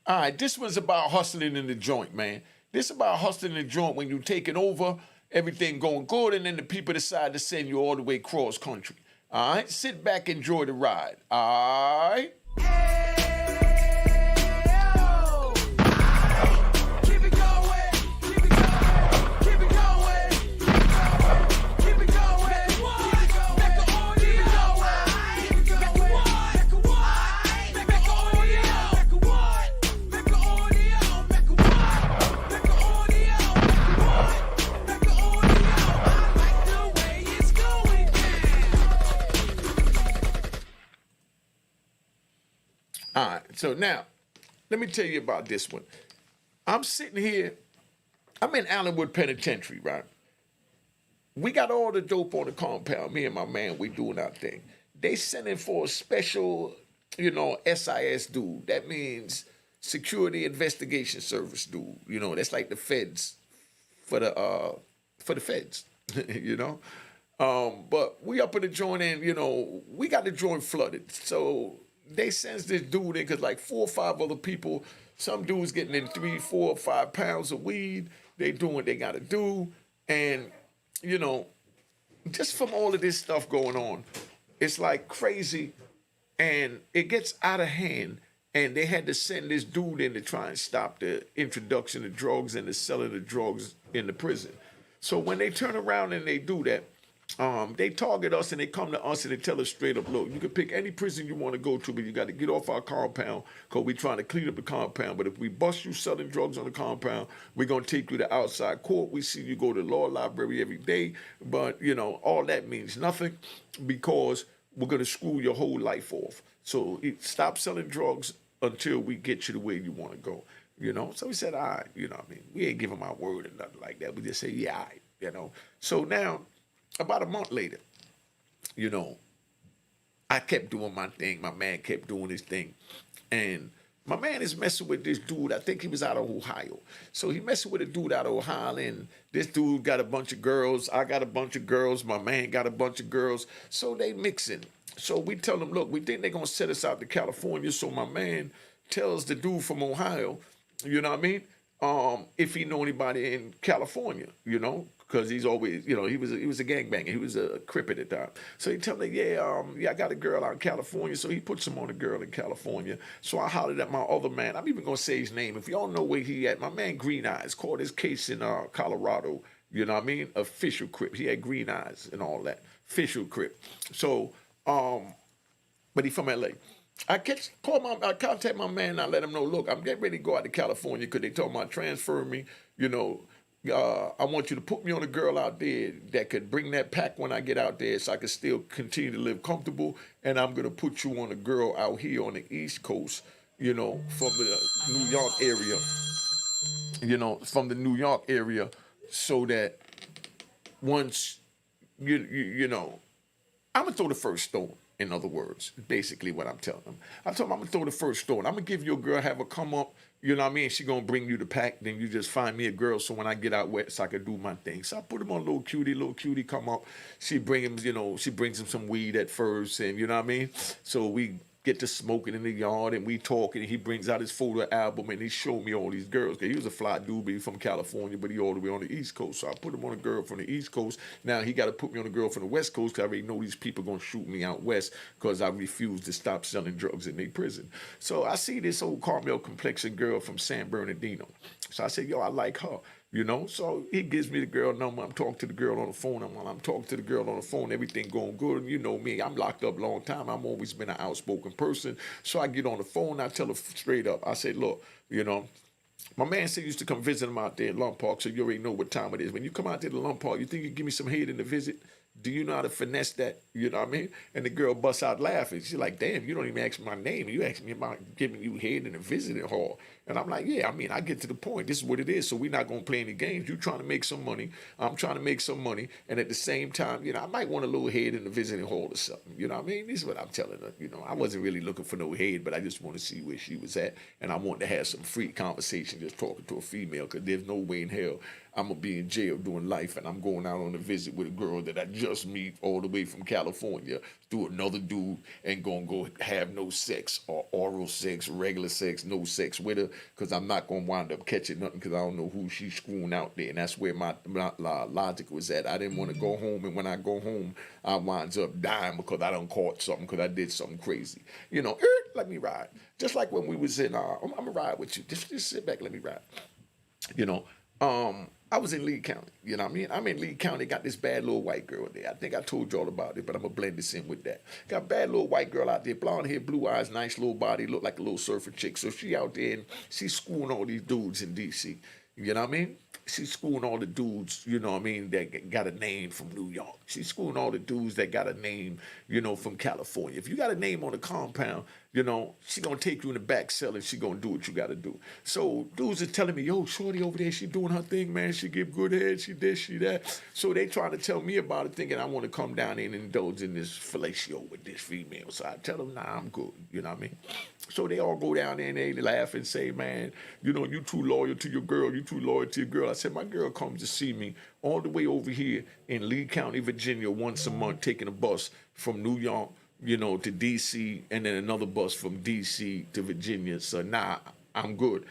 All right, this was about hustling in the joint, man. This about hustling in the joint when you taking over, everything going good, and then the people decide to send you all the way cross country. All right, sit back, enjoy the ride. All right. All right, so now, let me tell you about this one. I'm sitting here, I'm in Allenwood Penitentiary, right? We got all the dope on the compound. Me and my man, we doing our thing. They sending for a special, SIS dude. That means Security Investigation Service dude. That's like the feds for the feds, But we up in the joint and, we got the joint flooded. So they sends this dude in because like 4 or 5 other people, some dudes getting in 3, 4, 5 pounds of weed. They doing what they got to do. And, just from all of this stuff going on, it's like crazy. And it gets out of hand. And they had to send this dude in to try and stop the introduction of drugs and the selling of drugs in the prison. So when they turn around and they do that, they target us and they come to us and they tell us straight up, look, you can pick any prison you want to go to, but you got to get off our compound because we're trying to clean up the compound. But if we bust you selling drugs on the compound, we're going to take you to outside court. We see you go to the law library every day. But, all that means nothing because we're going to screw your whole life off. So stop selling drugs until we get you to where you want to go, So we said, all right, we ain't giving my word or nothing like that. We just say, yeah, all right, So now, about a month later, I kept doing my thing. My man kept doing his thing. And my man is messing with this dude. I think he was out of Ohio. So he messing with a dude out of Ohio, and this dude got a bunch of girls. I got a bunch of girls. My man got a bunch of girls. So they mixing. So we tell them, look, we think they're going to set us out to California. So my man tells the dude from Ohio, if he know anybody in California, because he's always, he was a gangbanger. He was a Crip at the time. So he tell me, yeah, I got a girl out in California. So he puts him on a girl in California. So I hollered at my other man. I'm even going to say his name. If y'all know where he at, my man Green Eyes caught his case in Colorado. Official Crip. He had green eyes and all that. Official Crip. So, but he from L.A. I contact my man and I let him know, look, I'm getting ready to go out to California because they told me to transfer me, I want you to put me on a girl out there that could bring that pack when I get out there so I can still continue to live comfortable. And I'm going to put you on a girl out here on the East Coast, from the New York area, so that once, I'm going to throw the first stone. In other words, basically what I'm telling them. I told them I'm going to throw the first stone. I'm going to give you a girl, have her come up, She going to bring you the pack. Then you just find me a girl so when I get out west, I can do my thing. So I put him on little cutie come up. She brings him some weed at first and So we get to smoking in the yard and we talking and he brings out his photo album and he showed me all these girls. He was a fly dude, but he from California, but he all the way on the East Coast. So I put him on a girl from the East Coast. Now he got to put me on a girl from the West Coast because I already know these people going to shoot me out west because I refuse to stop selling drugs in their prison. So I see this old caramel complexion girl from San Bernardino. So I said, yo, I like her. So he gives me the girl number. I'm talking to the girl on the phone. And while I'm talking to the girl on the phone, everything going good. And you know me, I'm locked up a long time. I've always been an outspoken person. So I get on the phone. I tell her straight up. I say, look, my man said he used to come visit him out there in Lump Park, so you already know what time it is. When you come out there to Lump Park, you think you give me some head in the visit? Do you know how to finesse that? You know what I mean? And the girl busts out laughing. She's like, damn, you don't even ask me my name. You ask me about giving you head in the visiting hall. And I'm like, yeah, I get to the point. This is what it is. So we're not going to play any games. You trying to make some money. I'm trying to make some money. And at the same time, I might want a little head in the visiting hall or something. You know what I mean? This is what I'm telling her. I wasn't really looking for no head, but I just want to see where she was at. And I wanted to have some free conversation just talking to a female because there's no way in hell I'm gonna be in jail doing life, and I'm going out on a visit with a girl that I just meet all the way from California through another dude, and gonna go have no sex or oral sex, regular sex, no sex with her, because I'm not gonna wind up catching nothing, because I don't know who she's screwing out there, and that's where my logic was at. I didn't want to go home, and when I go home, I winds up dying because I done caught something, because I did something crazy. Let me ride. Just like when we was in, I'm gonna ride with you. Just sit back, let me ride. I was in Lee County. You know what I mean? I'm in Lee County, got this bad little white girl there. I think I told y'all about it, but I'm going to blend this in with that. Got a bad little white girl out there, blonde hair, blue eyes, nice little body, look like a little surfer chick. So she out there and she's schooling all these dudes in D.C. You know what I mean? She's schooling all the dudes, you know what I mean, that got a name from New York. She's schooling all the dudes that got a name, from California. If you got a name on the compound, she gonna take you in the back cell and she gonna do what you gotta do. So dudes are telling me, yo, shorty over there, she doing her thing, man. She give good head, she this, she that. So they trying to tell me about it, thinking I want to come down and indulge in this fellatio with this female. So I tell them, nah, I'm good. You know what I mean? So they all go down there and they laugh and say, man, you too loyal to your girl. You too loyal to your girl. I said, my girl comes to see me all the way over here in Lee County, Virginia, once a month, taking a bus from New York, to D.C., and then another bus from D.C. to Virginia. So I'm good,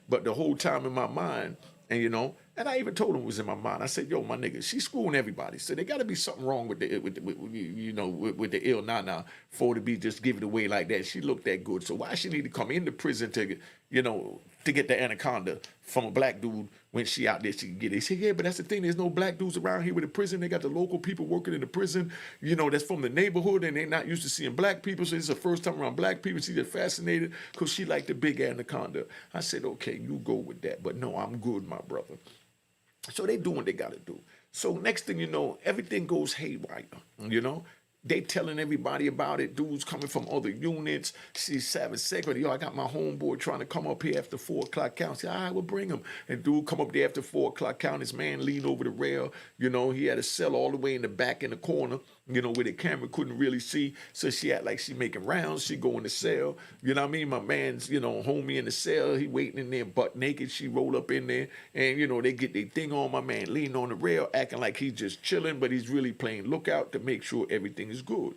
But the whole time in my mind, and I even told him it was in my mind. I said, yo, my nigga, she's screwing everybody. So there got to be something wrong with the ill nana for her to be just give it away like that. She looked that good. So why she need to come into prison to get the anaconda from a black dude when she out there she can get it? He said, yeah, but that's the thing. There's no black dudes around here with the prison. They got the local people working in the prison, that's from the neighborhood, and they're not used to seeing black people. So it's the first time around black people. She's just fascinated because she liked the big anaconda. I said, okay, you go with that. But no, I'm good, my brother. So they do what they got to do. So next thing you know, everything goes haywire, They telling everybody about it. Dudes coming from other units. She's having sex with, yo, I got my homeboy trying to come up here after 4 o'clock count. Say, all right, we'll bring him. And dude come up there after 4 o'clock count. His man leaned over the rail. He had a cell all the way in the back in the corner, where the camera couldn't really see. So she act like she making rounds. She go in the cell. You know what I mean? My man's, homie in the cell. He waiting in there butt naked. She roll up in there. And, they get their thing on. My man leaning on the rail, acting like he's just chilling, but he's really playing lookout to make sure everything is good.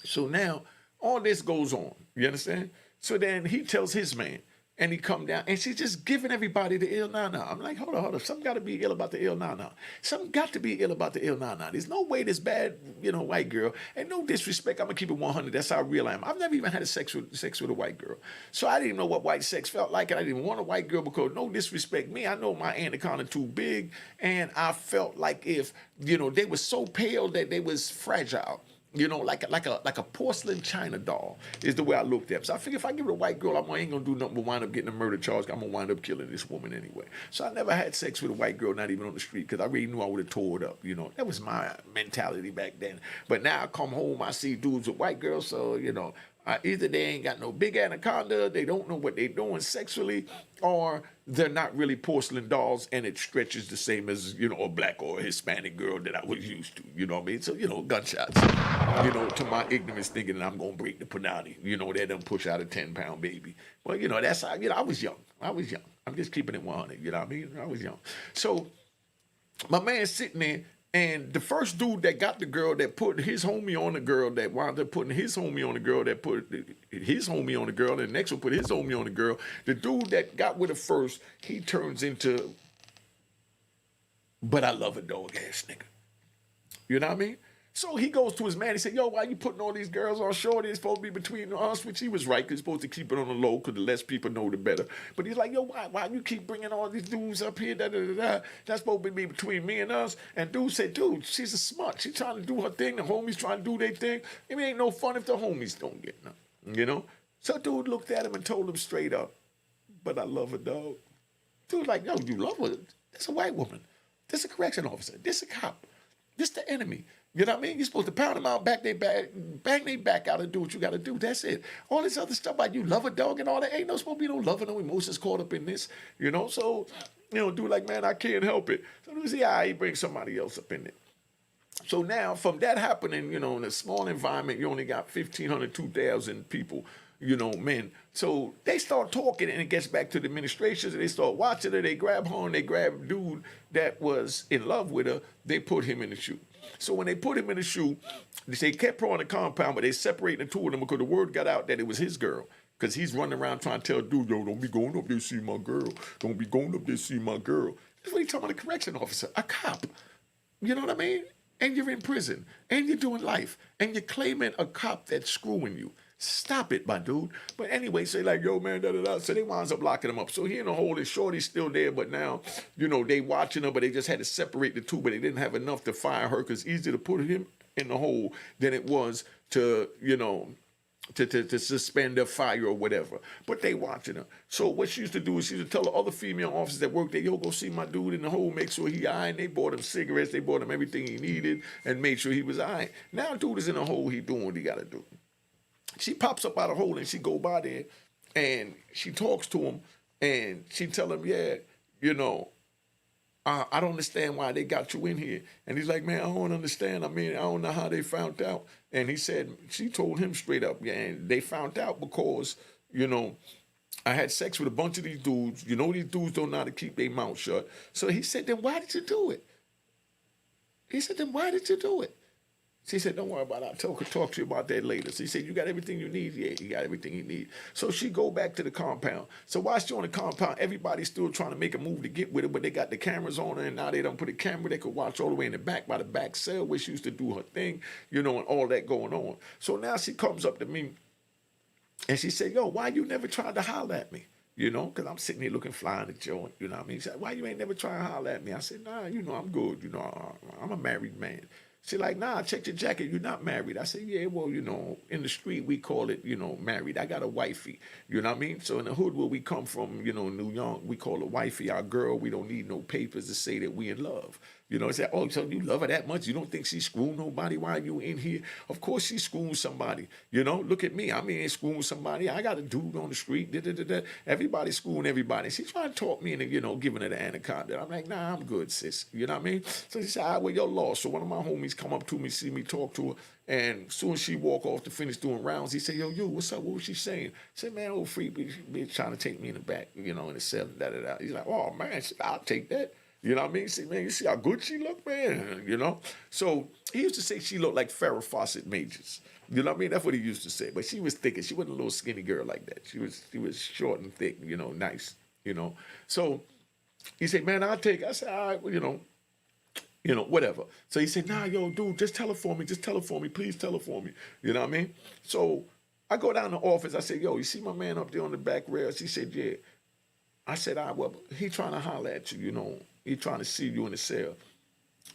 So now all this goes on. You understand? So then he tells his man, and he come down, and she's just giving everybody the ill nana. I'm like, hold on. Something got to be ill about the ill nana. Something got to be ill about the ill nana. There's no way this bad, white girl, and no disrespect, I'm going to keep it 100. That's how real I am. I've never even had sex with a white girl. So I didn't even know what white sex felt like, and I didn't even want a white girl because, no disrespect me, I know my anaconda too big, and I felt like if, they were so pale that they was fragile. Like a porcelain china doll is the way I looked at it. So I figure if I give it a white girl, I ain't gonna do nothing but wind up getting a murder charge. I'm gonna wind up killing this woman anyway. So I never had sex with a white girl, not even on the street, because I really knew I would have tore it up. That was my mentality back then. But now I come home, I see dudes with white girls, so either they ain't got no big anaconda, they don't know what they're doing sexually, or they're not really porcelain dolls, and it stretches the same as, a black or a Hispanic girl that I was used to, you know what I mean? So, gunshots, to my ignorance thinking that I'm going to break the punani, they done push out a 10-pound baby. Well, that's how, I was young. I'm just keeping it 100, you know what I mean? I was young. So my man's sitting there, and the first dude that got the girl that put his homie on the girl that wound up putting his homie on the girl that put his homie on the girl, and the next one put his homie on the girl. The dude that got with her first, he turns into, but I love a dog ass nigga. You know what I mean? So he goes to his man. He said, yo, why you putting all these girls on short? It's supposed to be between us, which he was right, because he's supposed to keep it on the low, because the less people know, the better. But he's like, yo, why you keep bringing all these dudes up here? That's supposed to be between me and us. And dude said, dude, she's a smut. She's trying to do her thing. The homies trying to do their thing. It ain't no fun if the homies don't get nothing, So dude looked at him and told him straight up, but I love her, dog. Dude like, yo, you love her? That's a white woman. This a correction officer. This a cop. This the enemy. You know what I mean? You're supposed to pound them out, bang their back out and do what you got to do. That's it. All this other stuff about you love a dog and all that, ain't no supposed to be no love and no emotions caught up in this, So, dude like, man, I can't help it. So you see, he brings somebody else up in it. So now, from that happening, in a small environment, you only got 1,500, 2,000 people, men. So they start talking, and it gets back to the administration. They start watching her. They grab her, and they grab dude that was in love with her. They put him in the shoe. So when they put him in the shoe, they kept her on the compound, but they separated the two of them because the word got out that it was his girl. Because he's running around trying to tell dude, yo, don't be going up there to see my girl. Don't be going up there to see my girl. That's what he's talking about, a correction officer, a cop. You know what I mean? And you're in prison, and you're doing life, and you're claiming a cop that's screwing you. Stop it, my dude. But anyway, say like, yo, man, da-da-da. So they winds up locking him up. So he in the hole, his shorty's still there, but now, they watching her, but they just had to separate the two, but they didn't have enough to fire her because it's easier to put him in the hole than it was to, to suspend or fire or whatever. But they watching her. So what she used to do is she used to tell the other female officers that worked there, yo, go see my dude in the hole, make sure he all right. And they bought him cigarettes, they bought him everything he needed and made sure he was all right. Now dude is in the hole, he doing what he got to do. She pops up out of the hole and she go by there and she talks to him and she tell him, yeah, I don't understand why they got you in here. And he's like, man, I don't understand. I mean, I don't know how they found out. And he said, she told him straight up, yeah, and they found out because, I had sex with a bunch of these dudes. These dudes don't know how to keep their mouth shut. So he said, then why did you do it? He said, then why did you do it? She said, don't worry about it. I'll talk to you about that later. So he said, you got everything you need? Yeah, you got everything you need. So she go back to the compound. So while she's on the compound, everybody's still trying to make a move to get with her, but they got the cameras on her, and now they don't put a camera. They could watch all the way in the back by the back cell where she used to do her thing, and all that going on. So now she comes up to me, and she said, yo, why you never tried to holler at me? Because I'm sitting here looking fly in the joint, you know what I mean? She said, why you ain't never trying to holler at me? I said, nah, I'm good, I'm a married man. She like, nah, check your jacket. You're not married. I said, yeah, well, in the street, we call it, married. I got a wifey. You know what I mean? So in the hood where we come from, New York, we call a wifey our girl. We don't need no papers to say that we in love. It's like, oh, so you love her that much? You don't think she's screwing nobody while you in here? Of course she's screwing somebody. Look at me. I'm in screwing somebody. I got a dude on the street. Everybody's screwing everybody. She's trying to talk me into, giving her the anaconda. I'm like, nah, I'm good, sis. You know what I mean? So she said, all right, well, you're lost. So one of my homies come up to me, see me talk to her, and as soon as she walk off to finish doing rounds, he said, yo, what's up? What was she saying? I said, man, old freak bitch trying to take me in the back, in the cell, da-da-da. He's like, oh, man, I'll take that. You know what I mean? See, man, you see how good she look, man, So he used to say she looked like Farrah Fawcett Majors. You know what I mean? That's what he used to say. But she was thicker. She wasn't a little skinny girl like that. She was short and thick, nice, So he said, man, I'll take it. I said, all right, well, whatever. So he said, nah, yo, dude, just tell her for me. Just tell her for me. Please tell her for me. You know what I mean? So I go down to the office. I said, yo, you see my man up there on the back rail? She said, yeah. I said, all right, well, he trying to holler at you, He trying to see you in the cell.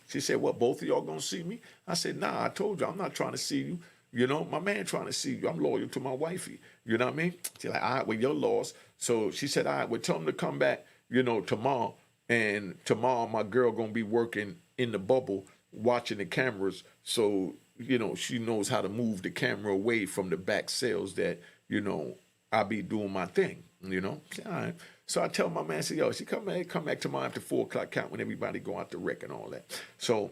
She said, well, both of y'all gonna see me? I said, nah, I told you, I'm not trying to see you. My man trying to see you. I'm loyal to my wifey. You know what I mean? She's like, all right, well, you're lost. So she said, all right, well, tell him to come back, tomorrow. And tomorrow my girl gonna be working in the bubble, watching the cameras. So, she knows how to move the camera away from the back cells that, I be doing my thing, All right. So I tell my man, I say, yo, she come back tomorrow after 4 o'clock count when everybody go out to wreck and all that. So,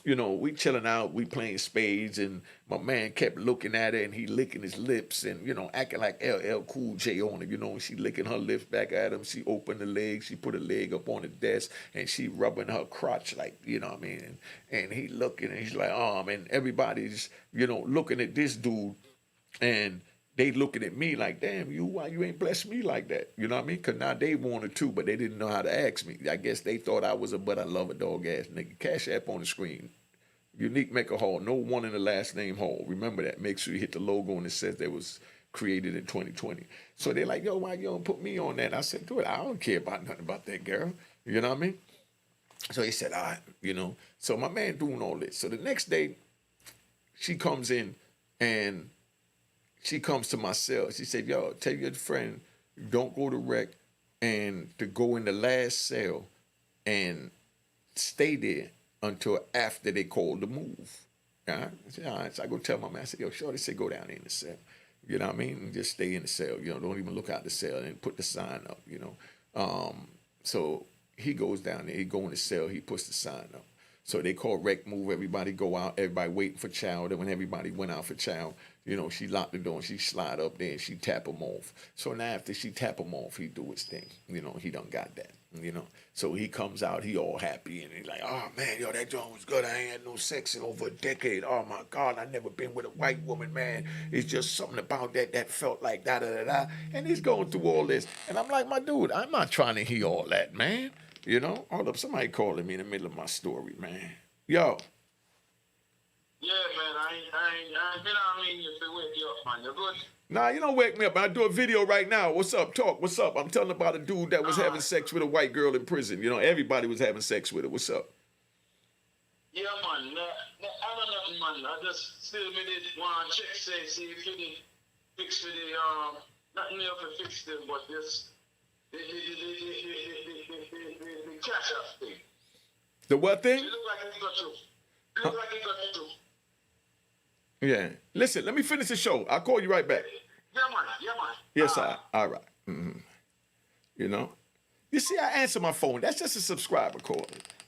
we chilling out, we playing spades, and my man kept looking at her and he licking his lips and, acting like LL Cool J on her, and she licking her lips back at him. She opened the leg, she put a leg up on the desk and she rubbing her crotch like, what I mean? And he looking and he's like, and everybody's, looking at this dude and they looking at me like, damn, why you ain't blessed me like that? You know what I mean? Because now they wanted to, but they didn't know how to ask me. I guess they thought I was a but I love a dog ass nigga. Cash App on the screen. Unique Mecca Hall. No one in the last name Hall. Remember that. Make sure you hit the logo and it says that was created in 2020. So they're like, yo, why you don't put me on that? I said, dude, I don't care about nothing about that girl. You know what I mean? So he said, all right, So my man doing all this. So the next day, she comes in and she comes to my cell. She said, yo, tell your friend, don't go to rec and to go in the last cell and stay there until after they call the move. All right? I said, all right. So I go tell my man, I said, yo, Shorty said go down in the cell. You know what I mean? And just stay in the cell. Don't even look out the cell and put the sign up, So he goes down there. He go in the cell. He puts the sign up. So they call wreck move. Everybody go out. Everybody waiting for child. And when everybody went out for child, she locked the door and she slide up there and she tap him off. So now after she tap him off, he do his thing. He done got that. So he comes out, he all happy, and he's like, oh man, that joint was good. I ain't had no sex in over a decade. Oh my God, I never been with a white woman, man. It's just something about that felt like da-da-da-da. And he's going through all this. And I'm like, my dude, I'm not trying to hear all that, man. Hold up, somebody calling me in the middle of my story, man. Yo. Yeah, man, I ain't been on me to wake you up, man. You good? Nah, you don't wake me up. I do a video right now. What's up? Talk. What's up? I'm telling about a dude that was having sex with a white girl in prison. Everybody was having sex with her. What's up? Yeah, man. I don't know, man. I just still did want to check, see if you did fix for the, nothing else to fix them, but just the cash out thing. The what thing? It look like it got through. It look like it got through. Yeah. Listen, let me finish the show. I'll call you right back. Yeah, man. Yes, all right. You see, I answer my phone. That's just a subscriber calling.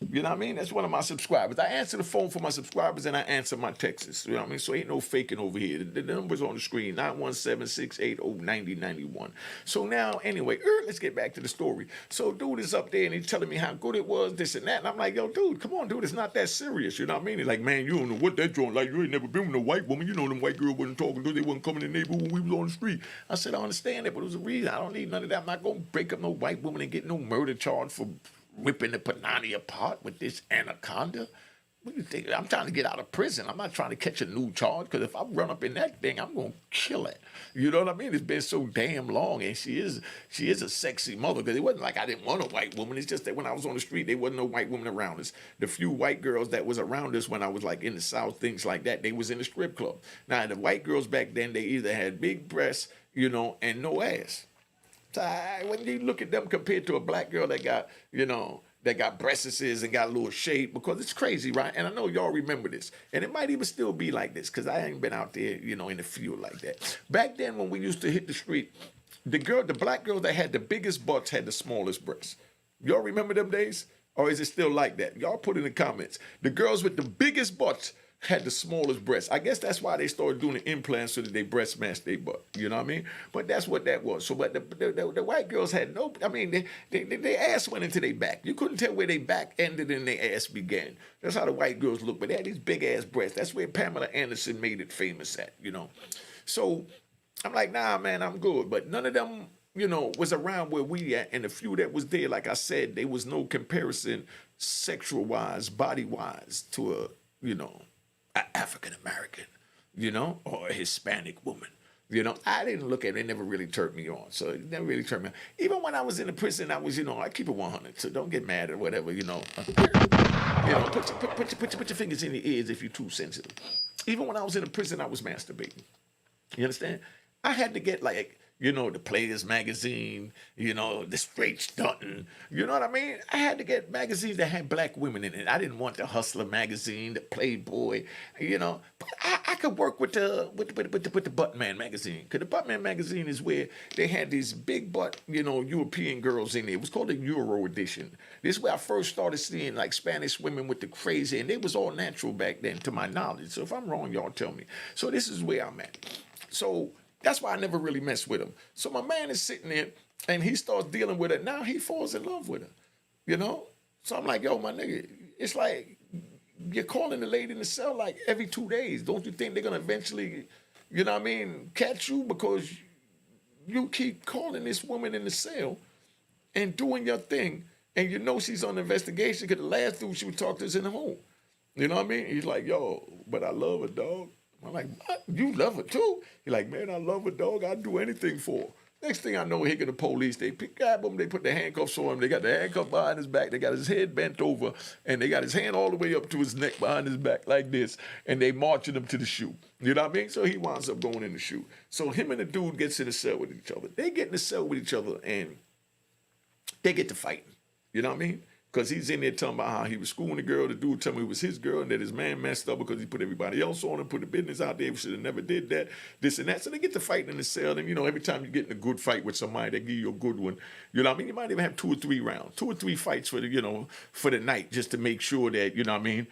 You know what I mean? That's one of my subscribers. I answer the phone for my subscribers and I answer my texts. You know what I mean? So ain't no faking over here. The number's on the screen, 917-680-9091. So now, anyway, let's get back to the story. So dude is up there and he's telling me how good it was, this and that. And I'm like, yo, dude, come on, dude. It's not that serious. You know what I mean? He's like, man, you don't know what that joint like. You ain't never been with a white woman. Them white girl wasn't talking to. They wasn't coming in the neighborhood when we was on the street. I said, I understand that, but it was a reason. I don't need none of that. I'm not going to break up no white woman and get no murder charge for ripping the panani apart with this anaconda. What do you think? I'm trying to get out of prison. I'm not trying to catch a new charge, because if I run up in that thing, I'm going to kill it. You know what I mean? It's been so damn long, and she is a sexy mother, because it wasn't like I didn't want a white woman. It's just that when I was on the street, there wasn't no white woman around us. The few white girls that was around us when I was like in the South, things like that, they was in the strip club. Now, the white girls back then, they either had big breasts, and no ass. So when you look at them compared to a black girl that got, that got breasts and got a little shape, because it's crazy, right? And I know y'all remember this. And it might even still be like this, because I ain't been out there, in the field like that. Back then when we used to hit the street, the black girl that had the biggest butts had the smallest breasts. Y'all remember them days? Or is it still like that? Y'all put in the comments. The girls with the biggest butts had the smallest breasts. I guess that's why they started doing the implants, so that they breast match their butt. You know what I mean? But that's what that was. So, but the white girls had no. I mean, their ass went into their back. You couldn't tell where their back ended and their ass began. That's how the white girls look. But they had these big ass breasts. That's where Pamela Anderson made it famous at. So I'm like, nah, man, I'm good. But none of them, was around where we at. And the few that was there, like I said, there was no comparison, sexual wise, body wise, to a African American, or a Hispanic woman. I didn't look at it. It never really turned me on. So it never really turned me on. Even when I was in the prison, I was, I keep it 100. So don't get mad or whatever, Put your fingers in your ears if you're too sensitive. Even when I was in the prison, I was masturbating. You understand? I had to get the Players magazine, the Straight Stunting. You know what I mean? I had to get magazines that had black women in it. I didn't want the Hustler magazine, the Playboy, But I could work with the Buttman magazine. Because the Buttman magazine is where they had these big butt, European girls in there. It was called the Euro edition. This is where I first started seeing Spanish women with the crazy, and they was all natural back then, to my knowledge. So if I'm wrong, y'all tell me. So this is where I'm at. So that's why I never really messed with him. So my man is sitting there, and he starts dealing with her. Now he falls in love with her, So I'm like, yo, my nigga, it's like you're calling the lady in the cell every 2 days. Don't you think they're going to eventually, catch you? Because you keep calling this woman in the cell and doing your thing, and she's on investigation, because the last dude she would talk to is in the home. You know what I mean? He's like, yo, but I love her, dog. I'm like, what? You love her too? He's like, man, I love her, dog. I'd do anything for her. Next thing I know, here get the police. They grab him. They put the handcuffs on him. They got the handcuff behind his back. They got his head bent over, and they got his hand all the way up to his neck behind his back like this, and they marching him to the shoe. You know what I mean? So he winds up going in the shoe. So him and the dude gets in the cell with each other. They get in the cell with each other, and they get to fighting. You know what I mean? Because he's in there talking about how he was schooling the girl. The dude told me it was his girl and that his man messed up because he put everybody else on and put the business out there. He should have never did that, this and that. So they get to fighting in the cell. And, every time you get in a good fight with somebody, they give you a good one. You know what I mean? You might even have 2 or 3 rounds, 2 or 3 fights for the night just to make sure that, you know what I mean,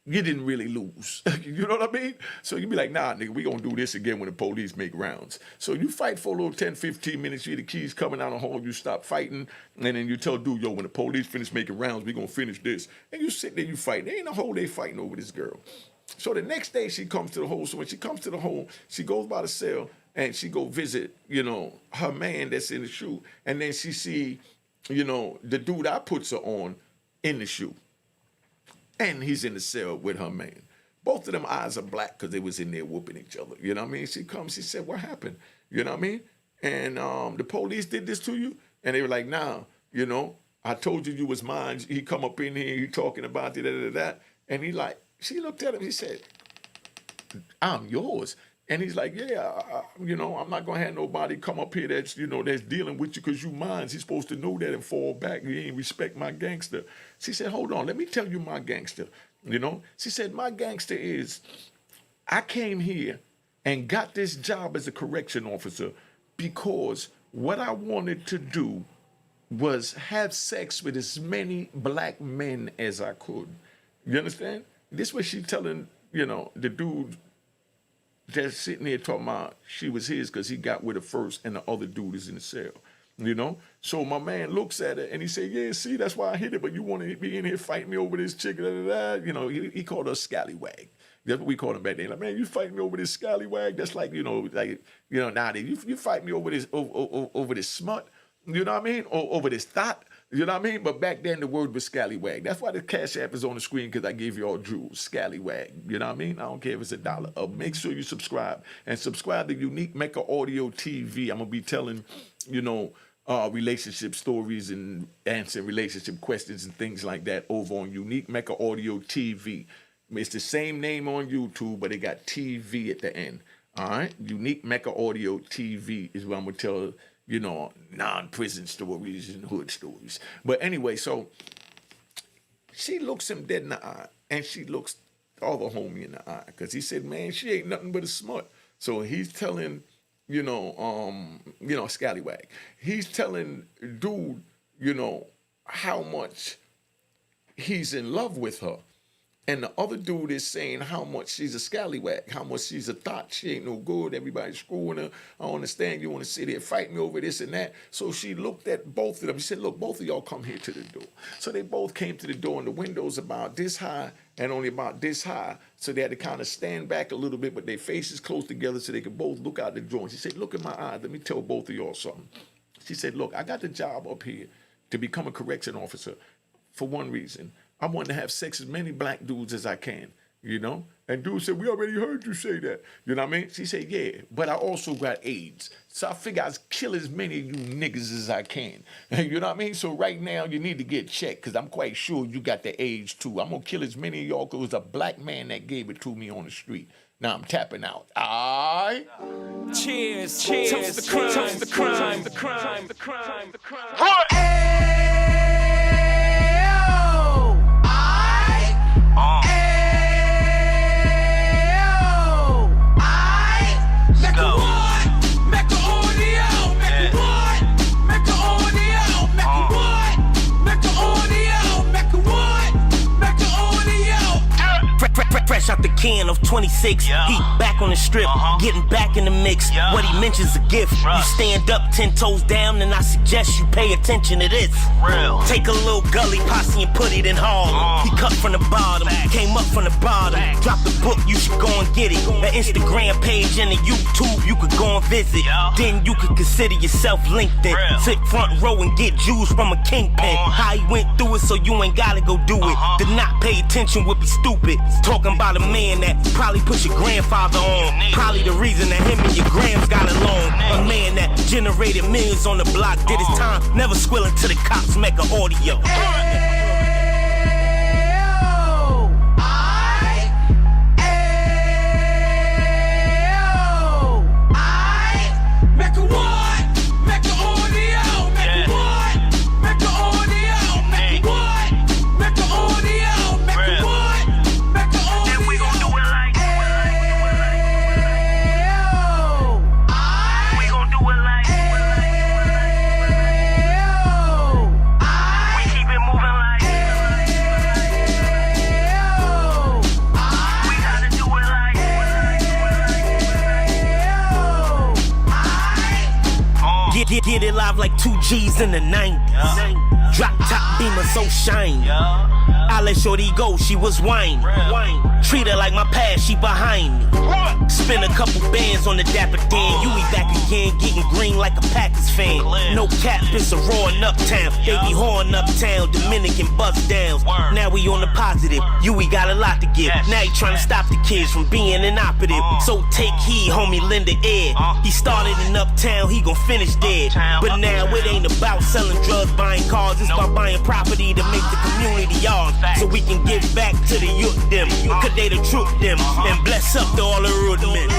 you didn't really lose. You know what I mean? So you be like, nah, nigga, we gonna do this again when the police make rounds. So you fight for a little 10, 15 minutes, you hear the keys coming out the hall, you stop fighting, and then you tell dude, yo, when the police finish making rounds, we gonna finish this. And you sit there, you fight. There ain't a whole day fighting over this girl. So the next day she comes to the hole. So when she comes to the hole, she goes by the cell and she go visit, her man that's in the shoe. And then she see, the dude I puts her on in the shoe. And he's in the cell with her man. Both of them eyes are black because they was in there whooping each other. You know what I mean? She comes, she said, what happened? You know what I mean? And the police did this to you? And they were like, nah, I told you was mine. He come up in here, he talking about that. And she looked at him, he said, I'm yours. And he's like, yeah, I'm not going to have nobody come up here that's dealing with you because you mine. He's supposed to know that and fall back. You ain't respect my gangster. She said, hold on, let me tell you my gangster. She said, my gangster is, I came here and got this job as a correction officer because what I wanted to do was have sex with as many black men as I could. You understand? This was she telling, the dude that's sitting there talking about she was his because he got with her first and the other dude is in the cell, So my man looks at it and he said, yeah, see, that's why I hit it, but you want to be in here fighting me over this chick, he called her scallywag. That's what we called him back then. Like, man, you fighting me over this scallywag? That's like, nowadays, you fight me over this, over this smut, you know what I mean? Or over this thought. You know what I mean? But back then, the word was scallywag. That's why the Cash App is on the screen, because I gave you all jewels. Scallywag. You know what I mean? I don't care if it's $1. Make sure you subscribe. And subscribe to Unique Mecca Audio TV. I'm going to be telling, relationship stories and answering relationship questions and things like that over on Unique Mecca Audio TV. It's the same name on YouTube, but it got TV at the end. All right? Unique Mecca Audio TV is what I'm going to tell non-prison stories and hood stories. But anyway, so she looks him dead in the eye, and she looks the other homie in the eye, because he said, man, she ain't nothing but a smut. So he's telling, scallywag. He's telling dude, how much he's in love with her. And the other dude is saying how much she's a scallywag, how much she's a thought, she ain't no good, everybody's screwing her. I don't understand, you want to sit here fight me over this and that. So she looked at both of them. She said, look, both of y'all come here to the door. So they both came to the door, and the window's about this high and only about this high. So they had to kind of stand back a little bit, but their faces close together so they could both look out the door. And she said, look in my eyes, let me tell both of y'all something. She said, look, I got the job up here to become a correction officer for one reason. I want to have sex with as many black dudes as I can, And dude said, we already heard you say that. You know what I mean? She said, yeah, but I also got AIDS. So I figure I'll kill as many of you niggas as I can. You know what I mean? So right now you need to get checked, because I'm quite sure you got the AIDS too. I'm going to kill as many of y'all because it was a black man that gave it to me on the street. Now I'm tapping out. All right? Cheers, cheers, toast the crime, toast the crime, the crime, the crime, the crime. Fresh out the can of 26, yeah. Heat back on the strip, getting back in the mix. Yeah. What he mentions a gift. You stand up 10 toes down, and I suggest you pay attention to this. Real. Take a little gully posse and put it in Harlem. He cut from the bottom, came up from the bottom. Drop the book, you should go and get it. The Instagram page and the YouTube, you could go and visit. Yeah. Then you could consider yourself LinkedIn. Real. Sit front row and get Jews from a kingpin. How he went through it, so you ain't gotta go do it. To not pay attention would be stupid. Talking about a man that probably put your grandfather on. Probably the reason that him and your grams got along. A man that generated millions on the block, did his time, never squilling to the cops, Mecca Audio. Get it live like 2 G's in the 90s. Drop top beamer so shiny. I let shorty go, she was whining. Treat her like my past, she behind me. Spin a couple bands on the Dapper Dan. You be back again, getting green like a Packers fan. No cap, it's a raw in Uptown. They be horn Uptown, Dominican bust downs. Now we on the positive, we got a lot to give. Now he trying to stop the kids from being inoperative. So take heed, homie, lend an ear. He started in Uptown, he gon' finish dead. But now it ain't about selling drugs, buying cars. It's about buying property to make the community ours. So we can give back to the youth them. Cause they the truth them. And bless up to all the root men.